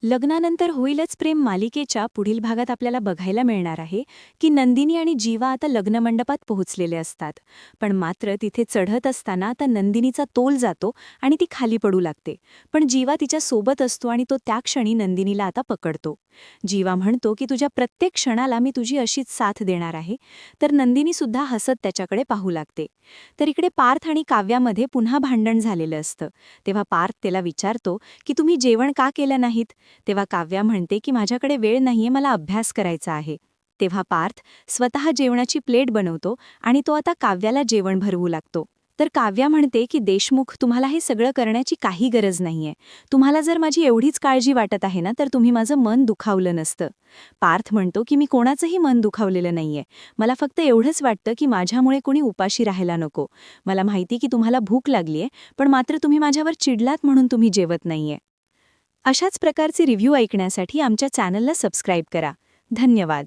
लग्नानंतर होईलच प्रेम मालिकेच्या पुढील भागात आपल्याला बघायला मिळणार आहे की नंदिनी आणि जीवा आता लग्नमंडपात पोहोचलेले असतात. पण मात्र तिथे चढत असताना आता नंदिनीचा तोल जातो आणि ती खाली पडू लागते. पण जीवा तिच्या सोबत असतो आणि तो त्या क्षणी नंदिनीला आता पकडतो. जीवा म्हणतो की तुझ्या प्रत्येक क्षणाला मी तुझी अशीच साथ देणार आहे. तर नंदिनी सुद्धा हसत त्याच्याकडे पाहू लागते. तर इकडे पार्थ आणि काव्यामध्ये पुन्हा भांडण झालेलं असतं. तेव्हा पार्थ त्याला विचारतो की तुम्ही जेवण का केलं नाहीत. तेव्हा काव्या म्हणते की माझ्याकडे वेळ नाहीये, मला अभ्यास करायचा आहे. तेव्हा पार्थ स्वतः जेवणाची प्लेट बनवतो आणि तो आता काव्याला जेवण भरवू लागतो. तर काव्या म्हणते की देशमुख, तुम्हाला हे सगळं करण्याची काही गरज नाहीये. तुम्हाला जर माझी एवढीच काळजी वाटत आहे ना, तर तुम्ही माझं मन दुखावलं नसतं. पार्थ म्हणतो की मी कोणाचंही मन दुखावलेलं नाहीये. मला फक्त एवढंच वाटतं की माझ्यामुळे कोणी उपाशी राहायला नको. मला माहिती की तुम्हाला भूक लागलीये, पण मात्र तुम्ही माझ्यावर चिडलात म्हणून तुम्ही जेवत नाहीये. अशाच प्रकारचे रिव्ह्यू ऐकण्यासाठी आमच्या चॅनलला सबस्क्राईब करा. धन्यवाद.